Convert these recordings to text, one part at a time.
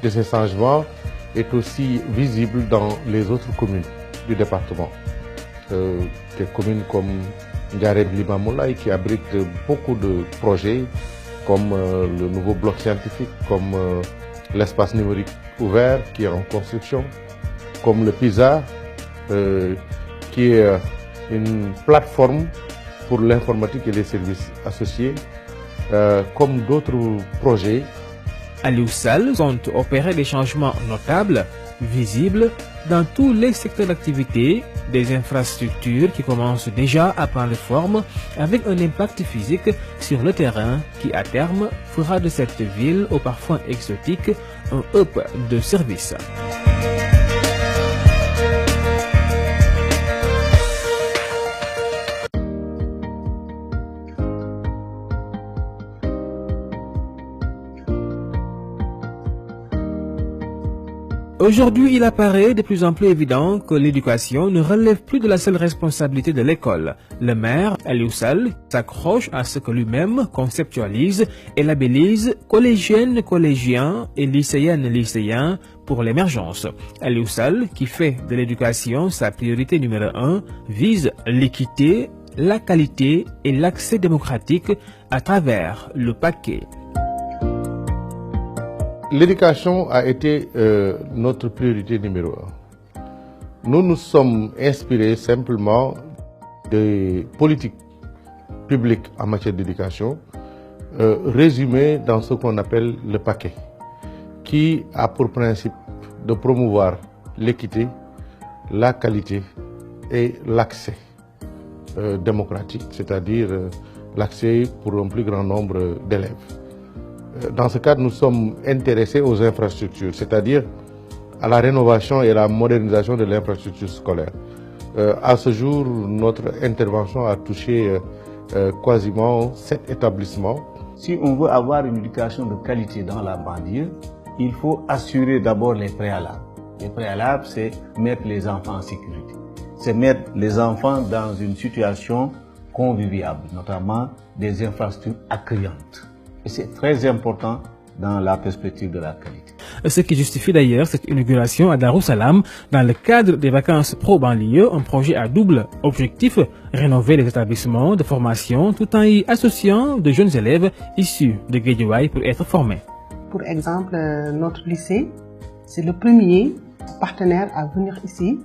de ces changements est aussi visible dans les autres communes du département. Des communes comme Ndiarème Limamoulaye qui abrite beaucoup de projets comme le nouveau bloc scientifique, comme l'espace numérique ouvert qui est en construction, comme le PISA qui est une plateforme pour l'informatique et les services associés, comme d'autres projets. Aliou Sall compte opérer des changements notables, visibles, dans tous les secteurs d'activité, des infrastructures qui commencent déjà à prendre forme avec un impact physique sur le terrain qui, à terme, fera de cette ville au parfum exotique un hub de service. Aujourd'hui, il apparaît de plus en plus évident que l'éducation ne relève plus de la seule responsabilité de l'école. Le maire, Aliou Sall, s'accroche à ce que lui-même conceptualise et labellise collégiennes, collégiens et lycéennes, lycéens pour l'émergence. Aliou Sall, qui fait de l'éducation sa priorité numéro 1, vise l'équité, la qualité et l'accès démocratique à travers le paquet. L'éducation a été notre priorité numéro 1. Nous nous sommes inspirés simplement des politiques publiques en matière d'éducation, résumées dans ce qu'on appelle le paquet, qui a pour principe de promouvoir l'équité, la qualité et l'accès démocratique, c'est-à-dire l'accès pour un plus grand nombre d'élèves. Dans ce cadre, nous sommes intéressés aux infrastructures, c'est-à-dire à la rénovation et la modernisation de l'infrastructure scolaire. À ce jour, notre intervention a touché quasiment 7 établissements. Si on veut avoir une éducation de qualité dans la banlieue, il faut assurer d'abord les préalables. Les préalables, c'est mettre les enfants en sécurité. C'est mettre les enfants dans une situation conviviale, notamment des infrastructures accueillantes. Et c'est très important dans la perspective de la qualité. Ce qui justifie d'ailleurs cette inauguration à Darussalam dans le cadre des vacances pro-banlieue, un projet à double objectif, rénover les établissements de formation tout en y associant de jeunes élèves issus de Guédiawaye pour être formés. Pour exemple, notre lycée, c'est le premier partenaire à venir ici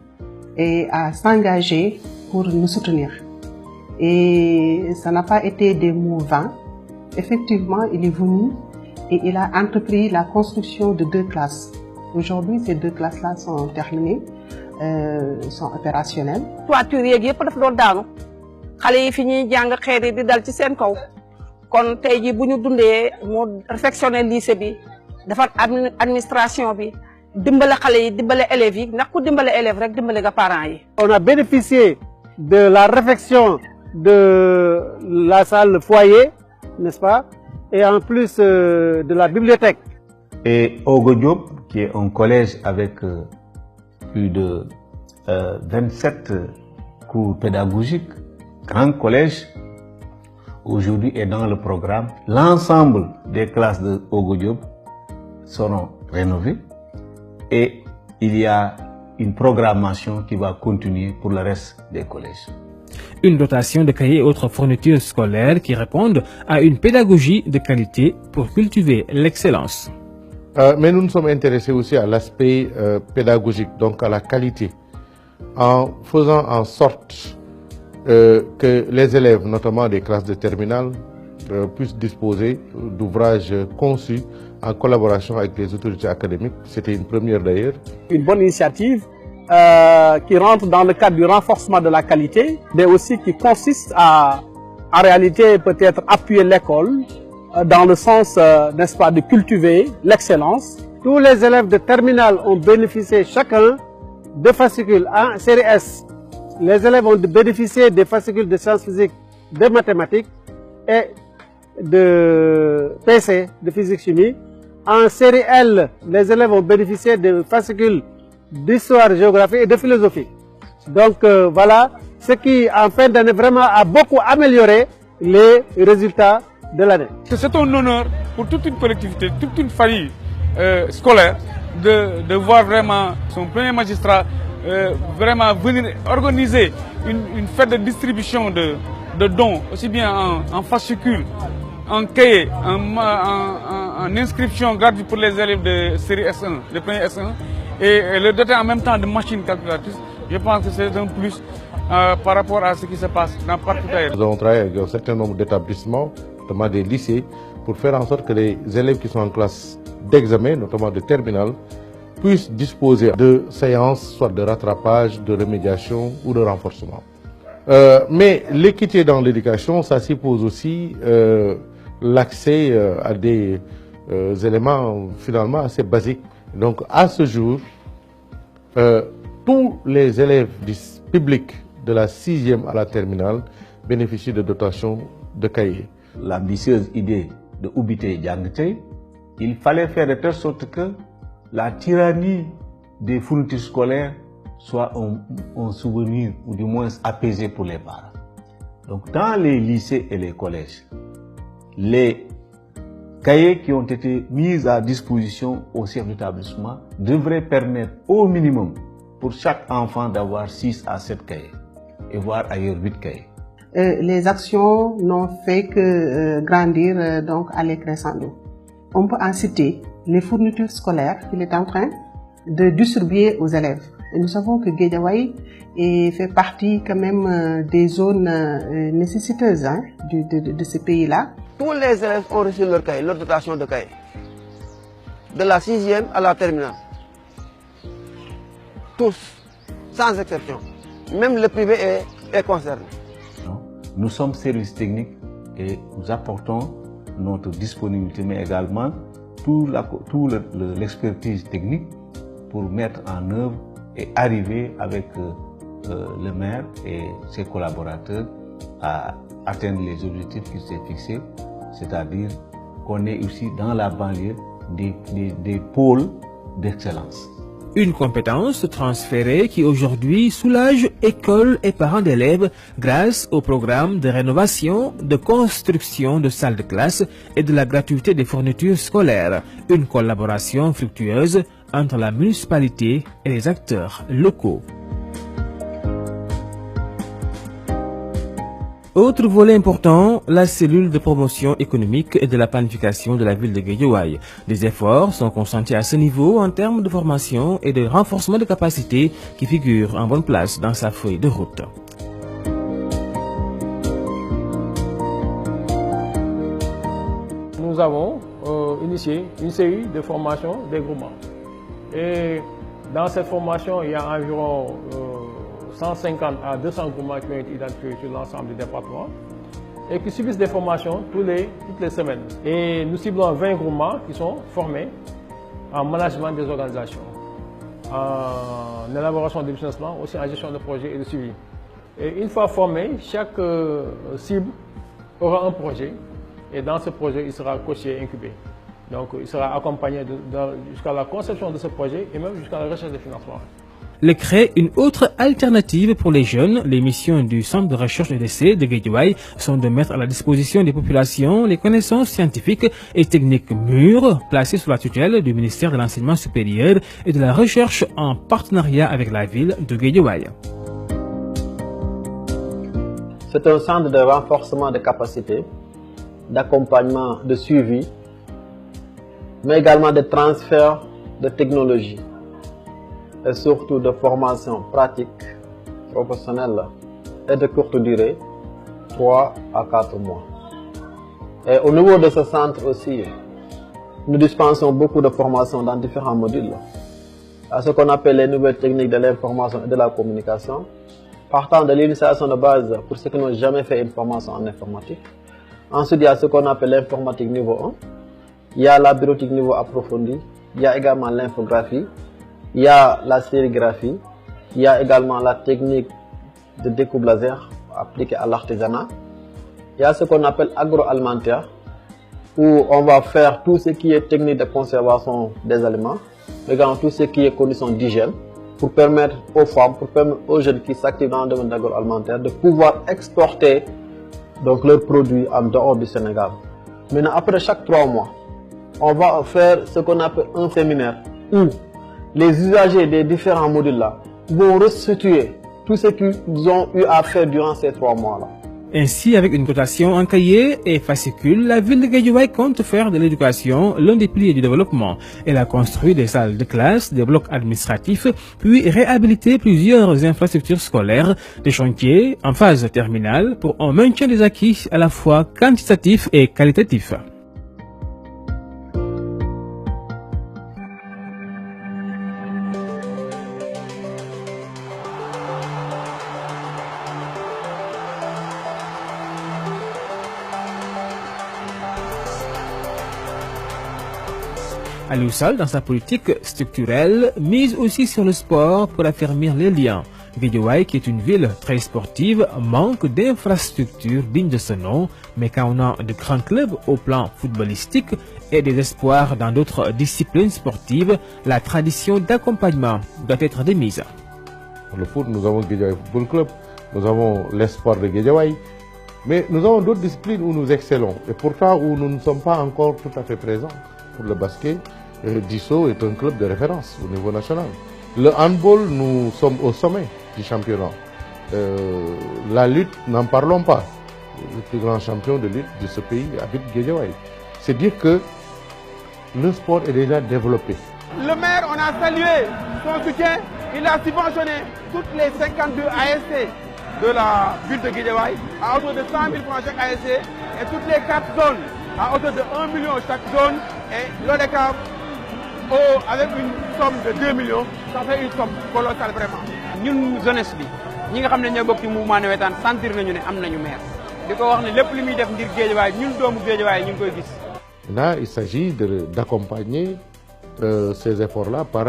et à s'engager pour nous soutenir. Et ça n'a pas été des mots vains. Effectivement, il est venu et il a entrepris la construction de 2 classes. Aujourd'hui, ces 2 classes-là sont terminées, sont opérationnelles. toiture yeeg yëpp dafa doon daanu xale yi fi ñuy jàng xeer yi di dal ci seen kaw kon tey jii bu ñu dundee mu réfectionner lycée bi defar administration bi dimbale xale yi dimbale élèves yi ndax ku dimbale élèves rek dimbale nga parents yi. On a bénéficié de la réfection de la salle foyer, n'est-ce pas, et en plus de la bibliothèque. Et Ogo Diop, qui est un collège avec plus de 27 cours pédagogiques, grand collège, aujourd'hui est dans le programme. L'ensemble des classes de Ogo Diop seront rénovées et il y a une programmation qui va continuer pour le reste des collèges. Une dotation de cahiers et autres fournitures scolaires qui répondent à une pédagogie de qualité pour cultiver l'excellence. Mais nous nous sommes intéressés aussi à l'aspect pédagogique, donc à la qualité, en faisant en sorte que les élèves, notamment des classes de terminale, puissent disposer d'ouvrages conçus en collaboration avec les autorités académiques. C'était une première d'ailleurs. Une bonne initiative qui rentre dans le cadre du renforcement de la qualité, mais aussi qui consiste à, en réalité, peut-être appuyer l'école dans le sens, n'est-ce pas, de cultiver l'excellence. Tous les élèves de terminale ont bénéficié chacun de fascicules en série S. Les élèves ont bénéficié des fascicules de sciences physiques, de mathématiques et de PC, de physique-chimie. En série L, les élèves ont bénéficié de fascicules d'histoire, géographie et de philosophie. Donc voilà ce qui, en fin d'année, vraiment a beaucoup amélioré les résultats de l'année. C'est un honneur pour toute une collectivité, toute une famille scolaire de voir vraiment son premier magistrat vraiment venir organiser une fête de distribution de dons, aussi bien en fascicules, en cahiers, en inscription gratuite pour les élèves de série S1, le premier S1, et le doter en même temps de machines calculatrices. Je pense que c'est un plus par rapport à ce qui se passe dans partout ailleurs. Nous avons travaillé avec un certain nombre d'établissements, notamment des lycées, pour faire en sorte que les élèves qui sont en classe d'examen, notamment de terminale, puissent disposer de séances, soit de rattrapage, de remédiation ou de renforcement. Mais l'équité dans l'éducation, ça suppose aussi l'accès à des éléments finalement assez basiques. Donc à ce jour, tous les élèves du public de la 6e à la terminale bénéficient de dotations de cahiers. L'ambitieuse idée de Oubité Diangté, il fallait faire de telle sorte que la tyrannie des fournitures scolaires soit un souvenir ou du moins apaisé pour les parents. Donc dans les lycées et les collèges, les cahiers qui ont été mis à disposition au chef d'établissement devraient permettre au minimum pour chaque enfant d'avoir 6 à 7 cahiers et voire ailleurs 8 cahiers. Les actions n'ont fait que grandir donc aller crescendo. On peut en citer les fournitures scolaires qu'il est en train de distribuer aux élèves. Et nous savons que Guédiawaye fait partie quand même des zones nécessiteuses de ce pays-là. Tous les élèves ont reçu leur cahier, leur dotation de cahier, de la 6e à la terminale. Tous, sans exception. Même le privé est concerné. Nous sommes service technique et nous apportons notre disponibilité, mais également toute l'expertise technique pour mettre en œuvre et arriver avec le maire et ses collaborateurs à atteindre les objectifs qu'il s'est fixés, c'est-à-dire qu'on est aussi dans la banlieue des pôles d'excellence. Une compétence transférée qui aujourd'hui soulage écoles et parents d'élèves grâce au programme de rénovation, de construction de salles de classe et de la gratuité des fournitures scolaires. Une collaboration fructueuse entre la municipalité et les acteurs locaux. Autre volet important, la cellule de promotion économique et de la planification de la ville de Guédiawaye. Des efforts sont consentis à ce niveau en termes de formation et de renforcement de capacités qui figurent en bonne place dans sa feuille de route. Nous avons initié une série de formations des groupements. Et dans cette formation, il y a environ 150 à 200 groupements qui ont été identifiés sur l'ensemble du département et qui subissent des formations toutes les semaines. Et nous ciblons 20 groupements qui sont formés en management des organisations, en élaboration de business plan, aussi en gestion de projet et de suivi. Et une fois formé, chaque cible aura un projet et dans ce projet, il sera coaché et incubé. Donc il sera accompagné jusqu'à la conception de ce projet et même jusqu'à la recherche de financement. Le crée une autre alternative pour les jeunes. Les missions du Centre de recherche et d'essai de Guédiawaye sont de mettre à la disposition des populations les connaissances scientifiques et techniques mûres placées sous la tutelle du ministère de l'Enseignement supérieur et de la Recherche en partenariat avec la ville de Guédiawaye. C'est un centre de renforcement de capacités, d'accompagnement, de suivi, mais également de transfert de technologie et surtout de formation pratique, professionnelle et de courte durée, 3 à 4 mois. Et au niveau de ce centre aussi, nous dispensons beaucoup de formations dans différents modules, à ce qu'on appelle les nouvelles techniques de l'information et de la communication, partant de l'initiation de base pour ceux qui n'ont jamais fait une formation en informatique. Ensuite, il y a ce qu'on appelle l'informatique niveau 1, il y a la bureautique niveau approfondi, il y a également l'infographie, il y a la sérigraphie, il y a également la technique de découpe laser appliquée à l'artisanat. Il y a ce qu'on appelle agroalimentaire, où on va faire tout ce qui est technique de conservation des aliments, mais également tout ce qui est conditions d'hygiène, pour permettre aux femmes, pour permettre aux jeunes qui s'activent dans le domaine de l'agroalimentaire de pouvoir exporter donc leurs produits en dehors du Sénégal. Maintenant, après chaque 3 mois, on va faire ce qu'on appelle un séminaire où les usagers des différents modules-là vont restituer tout ce qu'ils ont eu à faire durant ces 3 mois-là. Ainsi, avec une cotation en cahier et fascicules, la ville de Guédiawaye compte faire de l'éducation l'un des piliers du développement. Elle a construit des salles de classe, des blocs administratifs, puis réhabilité plusieurs infrastructures scolaires, des chantiers en phase terminale pour un maintien des acquis à la fois quantitatifs et qualitatifs. Aliou Sall, dans sa politique structurelle, mise aussi sur le sport pour affermir les liens. Guédiawaye, qui est une ville très sportive, manque d'infrastructures dignes de ce nom, mais quand on a de grands clubs au plan footballistique et des espoirs dans d'autres disciplines sportives, la tradition d'accompagnement doit être démise. Pour le foot, nous avons Guédiawaye Football Club, nous avons l'espoir de Guédiawaye, mais nous avons d'autres disciplines où nous excellons, et pourtant où nous ne sommes pas encore tout à fait présents. Pour le basket, Disso est un club de référence au niveau national. Le handball, nous sommes au sommet du championnat. La lutte, n'en parlons pas. Le plus grand champion de lutte de ce pays habite Guédiawaye. C'est dire que le sport est déjà développé. Le maire, on a salué son soutien. Il a subventionné toutes les 52 ASC de la ville de Guédiawaye à hauteur de 100 000 francs chaque ASC et toutes les 4 zones à hauteur de 1 million chaque zone et l'ODECAV avec une somme de 2 millions, ça fait une somme colossale vraiment. Ñun jeunesse bi ñi nga xam ne ñoo bokk ci mouvement nawetaan sentir nañu ne am nañu maire di ko wax ne lépp li muy def ngir Guédiawaye ñun doomu Guédiawaye ñu ngi koy gis. Là, il s'agit d'accompagner ces efforts-là par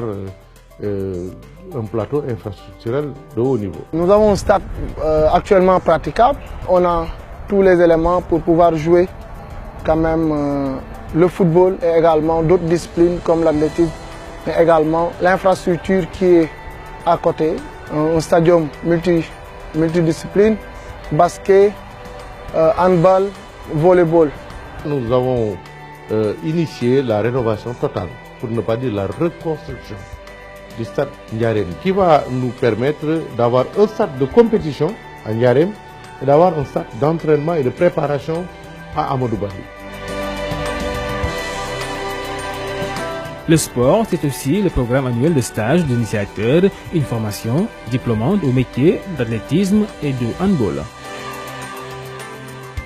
un plateau infrastructurel de haut niveau. Nous avons un stade actuellement praticable. On a tous les éléments pour pouvoir jouer quand même le football et également d'autres disciplines comme l'athlétisme, mais également l'infrastructure qui est à côté, un stadium multidiscipline, basket, handball, volleyball. Nous avons initié la rénovation totale, pour ne pas dire la reconstruction du stade Ndiarème, qui va nous permettre d'avoir un stade de compétition à Ndiarème et d'avoir un stade d'entraînement et de préparation à Amadou Barry. Le sport, c'est aussi le programme annuel de stage d'initiateurs, une formation diplômante au métier d'athlétisme et de handball.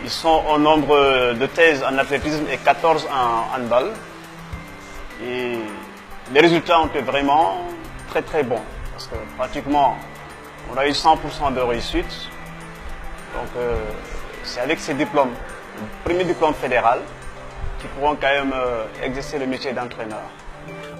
Ils sont au nombre de thèses en athlétisme et 14 en handball. Et les résultats ont été vraiment très bons. Parce que pratiquement, on a eu 100% de réussite. Donc c'est avec ces diplômes, le premier diplôme fédéral, qui pourront quand même exercer le métier d'entraîneur.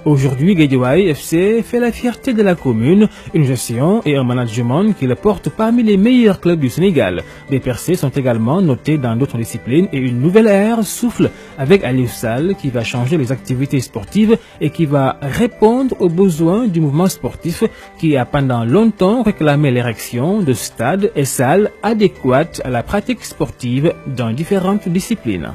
Aujourd'hui, Guédiawaye FC fait la fierté de la commune, une gestion et un management qui le portent parmi les meilleurs clubs du Sénégal. Des percées sont également notées dans d'autres disciplines et une nouvelle ère souffle avec Aliou Sall qui va changer les activités sportives et qui va répondre aux besoins du mouvement sportif qui a pendant longtemps réclamé l'érection de stades et salles adéquates à la pratique sportive dans différentes disciplines.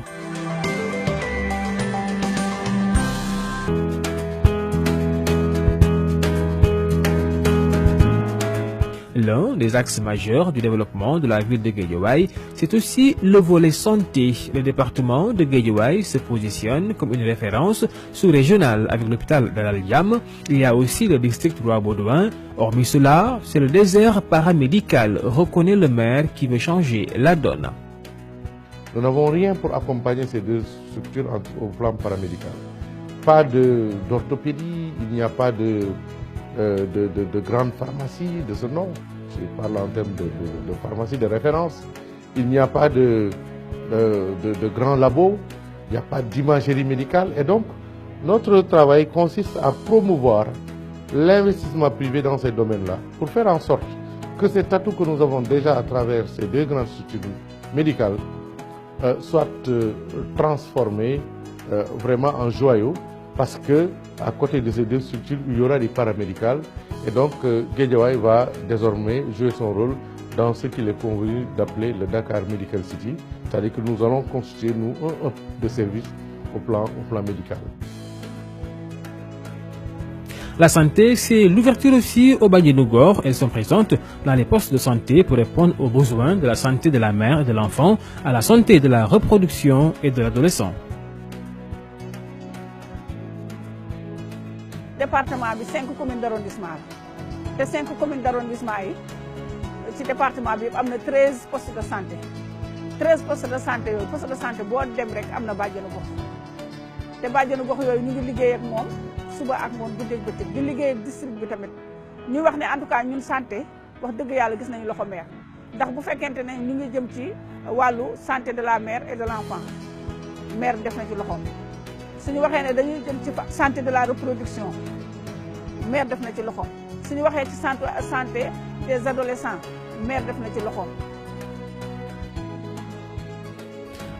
L'un des axes majeurs du développement de la ville de Guédiawaye, c'est aussi le volet santé. Le département de Guédiawaye se positionne comme une référence sous-régionale avec l'hôpital d'Al Yam. Il y a aussi le district Roi-Baudouin. Hormis cela, c'est le désert paramédical, reconnaît le maire qui veut changer la donne. Nous n'avons rien pour accompagner ces deux structures au plan paramédical. Pas d'orthopédie, il n'y a pas de grandes pharmacies de ce nom. Je parle en termes de pharmacie de référence. Il n'y a pas de grands labos, il n'y a pas d'imagerie médicale. Et donc, notre travail consiste à promouvoir l'investissement privé dans ces domaines-là pour faire en sorte que cet atout que nous avons déjà à travers ces deux grandes structures médicales soit transformé vraiment en joyau. Parce que à côté de ces deux structures, il y aura des paramédicales. Et donc, Guédiawaye va désormais jouer son rôle dans ce qu'il est convenu d'appeler le Dakar Medical City. C'est-à-dire que nous allons constituer, nous, un hub de service au plan médical. La santé, c'est l'ouverture aussi aux Badianougor. Elles sont présentes dans les postes de santé pour répondre aux besoins de la santé de la mère et de l'enfant, à la santé de la reproduction et de l'adolescent. Département bi 5 communes d'arrondissement te 5 communes d'arrondissement yi ci département bi am na 13 postes de santé 13 postes de santé yooyu poste de santé boo dem rek am na bàjjenu gox te bàjjenu gox yooyu ñu ngi liggéey ak moom suba ak moom guddeeg bëccëg di liggéey ak district bi tamit ñuy wax ne en tout cas ñun santé wax dëgg yàlla gis nañu loxo maire ndax bu fekkente ne ñu ngi jëm ci wàllu santé de la mère et de l'enfant maire def na ci loxoom suñu waxee ne dañuy jëm ci santé de la reproduction maire def na ci loxoom suñu waxee ci santé des adolescents maire def na ci loxoom.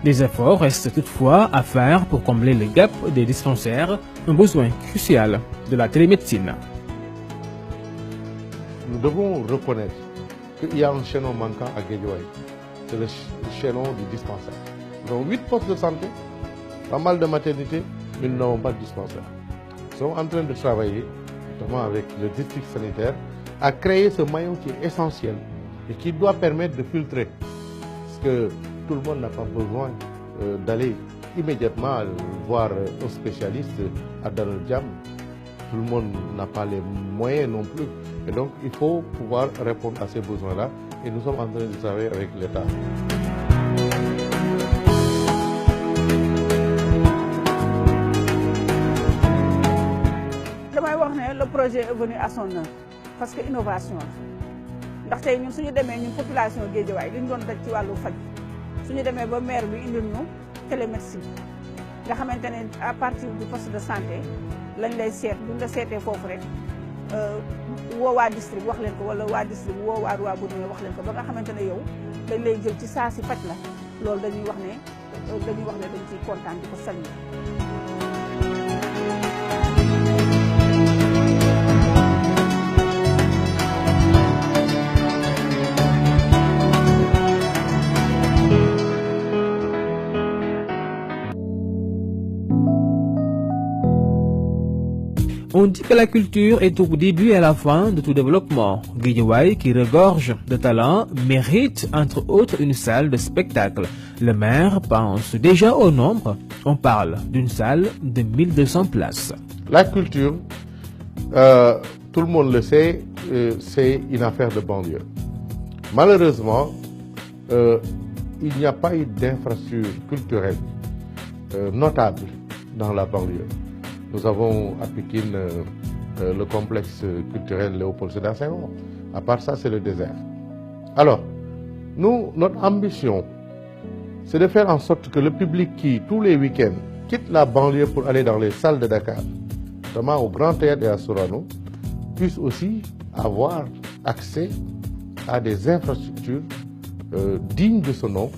Des efforts restent toutefois à faire pour combler le gap des dispensaires, un besoin crucial de la télémédecine. Nous devons reconnaître qu'il y a un chaînon manquant à Guédiawaye. C'est le chaînon du dispensaire. Nous avons 8 postes de santé, pas mal de maternités, mais nous n'avons pas de dispensaire. Nous sommes en train de travailler, notamment avec le district sanitaire, à créer ce maillon qui est essentiel et qui doit permettre de filtrer. Parce que tout le monde n'a pas besoin d'aller immédiatement voir un spécialiste à Danodjam. Tout le monde n'a pas les moyens non plus. Et donc, il faut pouvoir répondre à ces besoins-là. Et nous sommes en train de travailler avec l'État. Le projet est venu à son heure parce que innovation la ndax tey ñun suñu demee ñun population Guédiawaye li ñu doon daj ci wàllu faj suñu demee ba maire bi indil ñu télémédecine nga xamante ne à partir du poste de santé lañ lay seet buñ la seetee foofu rek woo waa district wax leen ko wala waa district woo waa Bourdieu wax leen ko ba nga xamante ne yow dañ lay jël ci saa si faj la loolu dañuy wax ne dañ ciy kontaan di ko saluer. On dit que la culture est au début et à la fin de tout développement. Guédiawaye, qui regorge de talents, mérite entre autres une salle de spectacle. Le maire pense déjà au nombre. On parle d'une salle de 1200 places. La culture, tout le monde le sait, c'est une affaire de banlieue. Malheureusement, il n'y a pas eu d'infrastructure culturelle notable dans la banlieue. Nous avons à Pékin le complexe culturel Léopold Sédar Senghor. À part ça, c'est le désert. Alors, nous, notre ambition, c'est de faire en sorte que le public qui, tous les week-ends, quitte la banlieue pour aller dans les salles de Dakar, notamment au Grand Théâtre et à Sorano, puisse aussi avoir accès à des infrastructures dignes de ce nom,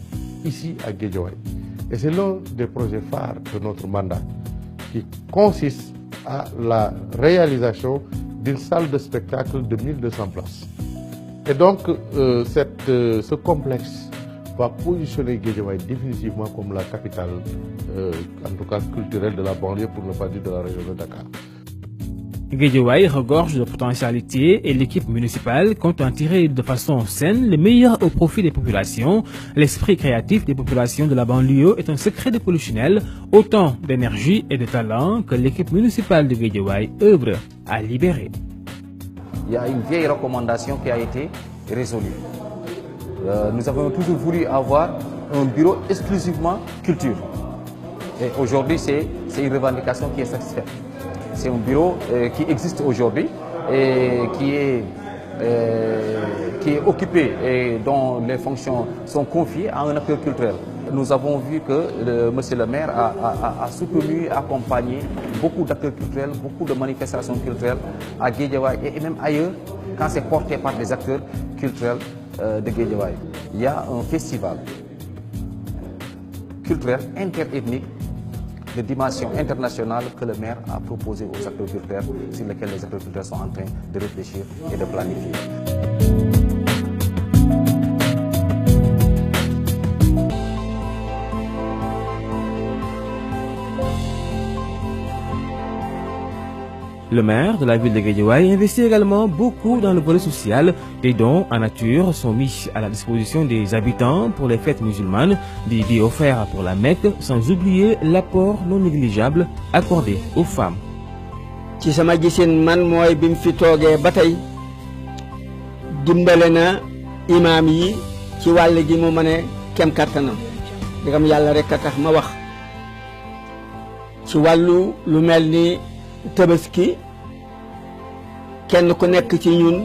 ici à Guédiawaye. Et c'est l'un des projets phares de notre mandat, qui consiste à la réalisation d'une salle de spectacle de 1200 places. Et donc, ce complexe va positionner Guédiawaye définitivement comme la capitale, en tout cas culturelle de la banlieue, pour ne pas dire de la région de Dakar. Guédiawaye regorge de potentialités et l'équipe municipale compte en tirer de façon saine le meilleur au profit des populations. L'esprit créatif des populations de la banlieue est un secret de polichinelle, autant d'énergie et de talent que l'équipe municipale de Guédiawaye œuvre à libérer. Il y a une vieille recommandation qui a été résolue. Nous avons toujours voulu avoir un bureau exclusivement culture. Et aujourd'hui, c'est une revendication qui est satisfaite. C'est un bureau qui existe aujourd'hui et qui est occupé et dont les fonctions sont confiées à un acteur culturel. Nous avons vu que monsieur le maire a soutenu, accompagné beaucoup d'acteurs culturels, beaucoup de manifestations culturelles à Guédiawaye et même ailleurs quand c'est porté par des acteurs culturels de Guédiawaye. Il y a un festival culturel interethnique de dimension internationale que le maire a proposé aux acteurs culturels, sur lesquels les acteurs culturels sont en train de réfléchir et de planifier. Le maire de la ville de Guédiawaye investit également beaucoup dans le volet social. Des dons en nature sont mis à la disposition des habitants pour les fêtes musulmanes, des billets offerts pour la Mecque, sans oublier l'apport non négligeable accordé aux femmes. ci sama gisin man mooy bi mu fi toogee ba tey dimbale na imaam yi ci wàll gi mu mën a kem kattanam digam yàlla rek a tax ma wax ci wàllu lu mel ni tabaski kenn ku nekk ci ñun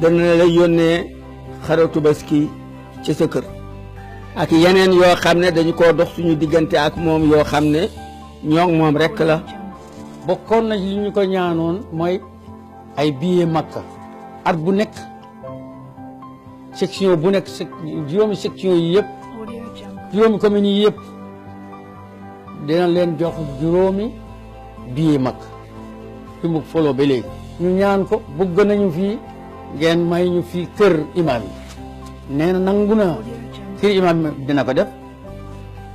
dana la yónnee xaru tabaski ci sa kër ak yeneen yoo xam ne dañu koo dox suñu diggante ak moom yoo xam ne ñoo moom rek la. bokkoon na li ñu ko ñaanoon mooy ay billet Makka at bu nekk section bu nekk juróomi section yi yëpp juróomi communes yi yëpp dina leen jox juróomi billet Makka fi mu foloo ba léegi ñu ñaan ko bëgg nañu fii ngeen may ñu fii kër imam yi nee na nangu na kër imam dina ko def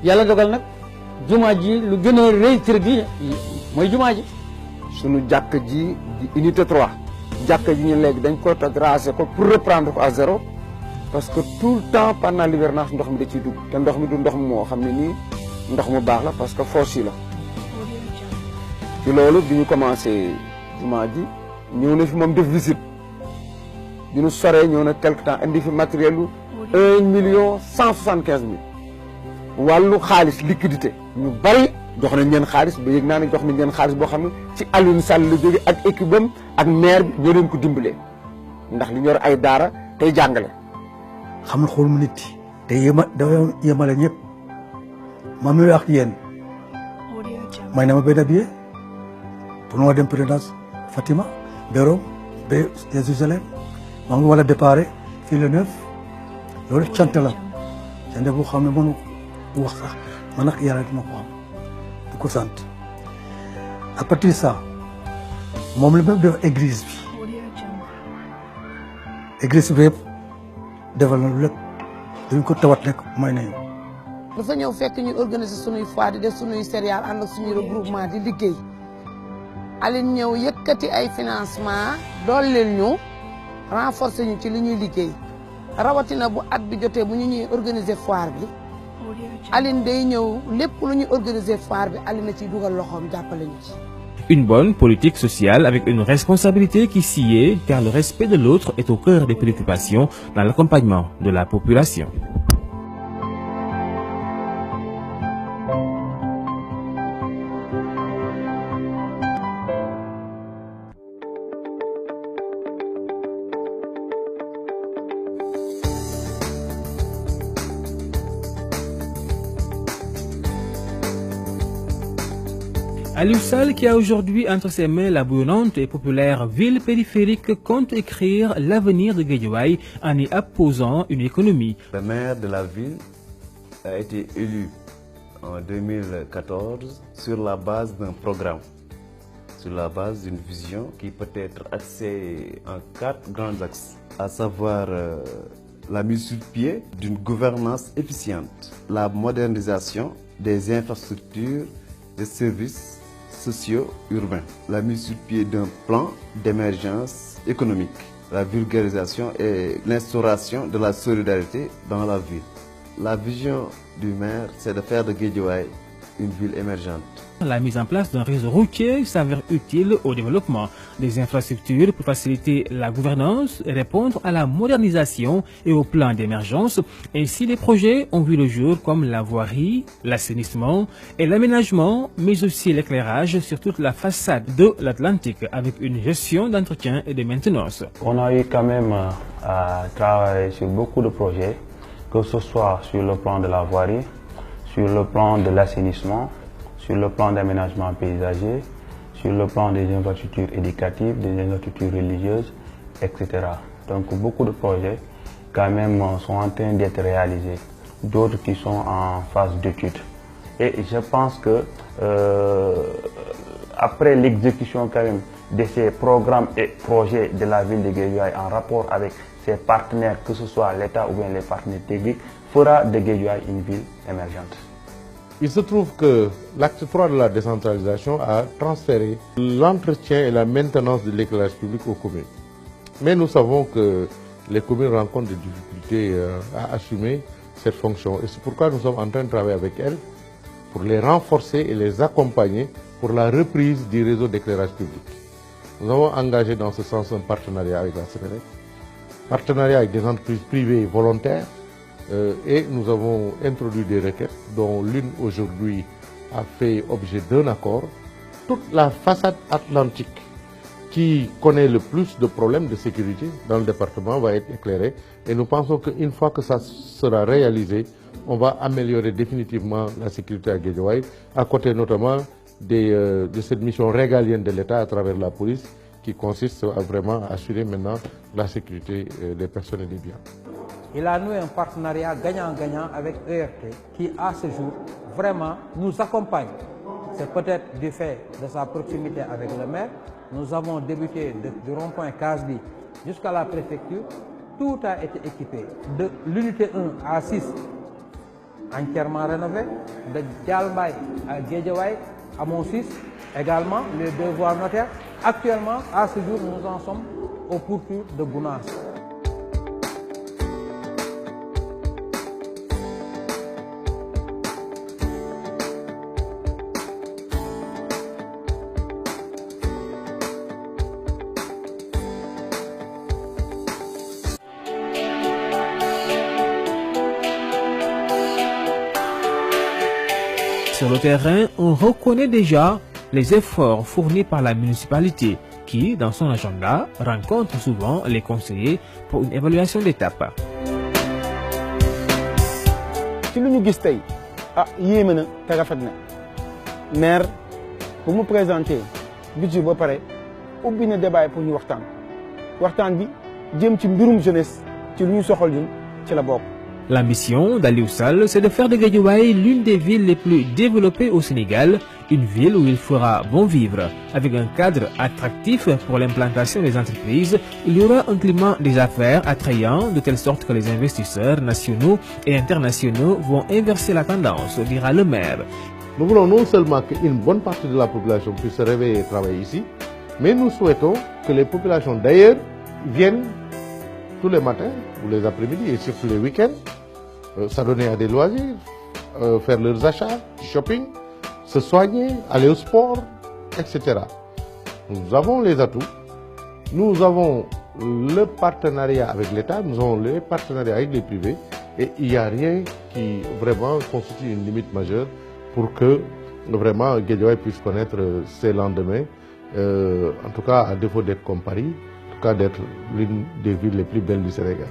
yàlla dogal nag jumaa ji lu gën a rëy kër gi mooy jumaa ji sunu jàkk ji di unité 3 jàkk ji ñu léegi dañ ko tracé ko pour reprendre ko à zéro parce que tout le temps pendant l'hivernage ndox mi da ciy dugg te ndox mi du ndox moo xam ne nii ndox mu baax la parce que fosse yi la ci loolu bi ñu commencé jumaa ji ñëw na fi moom def visite bi ñu soree ñëw na quelque temps indi fi matériel lu 1,175,000 wàllu xaalis liquidité ñu bari jox nañ leen xaalis ba yëg naa ne jox nañ leen xaalis boo xam ne ci Alioune Sall la jóge ak équipe am ak maire bi ñoo leen ko dimbalee ndax li ñor ay daara tey jàngale. xamul xool mu nit te dafa yemale ñëpp ma mi wax yéen may na ma benn billet pour ma dem présidence Fatima Béro ba Jérusalem maa ngi war a déparé fii le 9 loolu cant la cant boo xam ne mënu wax sax man nag yàlla dina ko am di ko sant à partir de ça moom la même def église bi yëpp defal na lépp dañ ko tawat rek may nañu. dafa ñëw fekk ñu organiser sunuy foire di def sunuy céréales ànd ak suñuy regroupement di liggéey Aline ñëw yëkkati ay financement dooleel ñu renforcer ñu ci li ñuy liggéey rawatina bu at bi jotee bu ñu ñuy organiser foire bi Aline day ñëw lépp lu ñuy organiser foire bi Aline na ciy dugal loxoom jàppale ñu ci. Une bonne politique sociale avec une responsabilité qui s'y est, car le respect de l'autre est au cœur des préoccupations dans l'accompagnement de la population. Aliou Sall, qui a aujourd'hui entre ses mains la bouillonnante et populaire ville périphérique, compte écrire l'avenir de Guédiawaye en y apposant une économie. Le maire de la ville a été élu en 2014 sur la base d'un programme, sur la base d'une vision qui peut être axée en 4 grands axes, à savoir la mise sur pied d'une gouvernance efficiente, la modernisation des infrastructures, des services sociaux urbains, la mise sur pied d'un plan d'émergence économique, la vulgarisation et l'instauration de la solidarité dans la ville. La vision du maire, c'est de faire de Guédiawaye une ville émergente. La mise en place d'un réseau routier s'avère utile au développement des infrastructures pour faciliter la gouvernance et répondre à la modernisation et au plan d'émergence. Ainsi, les projets ont vu le jour comme la voirie, l'assainissement et l'aménagement, mais aussi l'éclairage sur toute la façade de l'Atlantique avec une gestion d'entretien et de maintenance. On a eu quand même à travailler sur beaucoup de projets, que ce soit sur le plan de la voirie, sur le plan de l'assainissement, sur le plan d'aménagement paysager, sur le plan des infrastructures éducatives, des infrastructures religieuses, etc. Donc beaucoup de projets quand même sont en train d'être réalisés, d'autres qui sont en phase d'étude. Et je pense que après l'exécution quand même de ces programmes et projets de la ville de Guédiawaye en rapport avec ses partenaires, que ce soit l'État ou bien les partenaires techniques, fera de Guédiawaye une ville émergente. Il se trouve que l'acte 3 de la décentralisation a transféré l'entretien et la maintenance de l'éclairage public aux communes. Mais nous savons que les communes rencontrent des difficultés à assumer cette fonction. Et c'est pourquoi nous sommes en train de travailler avec elles pour les renforcer et les accompagner pour la reprise du réseau d'éclairage public. Nous avons engagé dans ce sens un partenariat avec la Sénélec, partenariat avec des entreprises privées volontaires, et nous avons introduit des requêtes dont l'une aujourd'hui a fait objet d'un accord. Toute la façade atlantique qui connaît le plus de problèmes de sécurité dans le département va être éclairée, et nous pensons qu'une fois que ça sera réalisé, on va améliorer définitivement la sécurité à Guédiawaye, à côté notamment de cette mission régalienne de l'État à travers la police qui consiste à vraiment assurer maintenant la sécurité des personnes et des biens. Il a noué un partenariat gagnant-gagnant avec ERT qui, à ce jour, vraiment nous accompagne. C'est peut-être du fait de sa proximité avec le maire. Nous avons débuté du rond-point Casby jusqu'à la préfecture. Tout a été équipé. De l'unité 1 à 6, entièrement rénové. De Dialbaye à Guédiawaye, à Mon6, également, les 2 voies notaires. Actuellement, à ce jour, nous en sommes au pourtour de Gounas. Sur le terrain, on reconnaît déjà les efforts fournis par la municipalité qui, dans son agenda, rencontre souvent les conseillers pour une évaluation d'étape. ci lu ñu gis tey yéeme na te rafet na maire bu mu présenté budget ba pare ubbi na débat pour ñu waxtaan bi jëm ci mbirum jeunesse ci lu ñu soxal ñun ci la bokk. L'ambition d'Aliou Sall, c'est de faire de Guédiawaye l'une des villes les plus développées au Sénégal, une ville où il fera bon vivre. Avec un cadre attractif pour l'implantation des entreprises, il y aura un climat des affaires attrayant de telle sorte que les investisseurs nationaux et internationaux vont inverser la tendance, dira le maire. Nous voulons non seulement qu'une bonne partie de la population puisse se réveiller et travailler ici, mais nous souhaitons que les populations d'ailleurs viennent tous les matins ou les après-midi et surtout les week-ends, s'adonner à des loisirs, faire leurs achats, du shopping, se soigner, aller au sport, etc. Nous avons les atouts, nous avons le partenariat avec l'État, nous avons les partenariats avec les privés, et il n'y a rien qui vraiment constitue une limite majeure pour que vraiment Guédiawaye puisse connaître ses lendemains, en tout cas à défaut d'être comme Paris, en tout cas d'être l'une des villes les plus belles du Sénégal.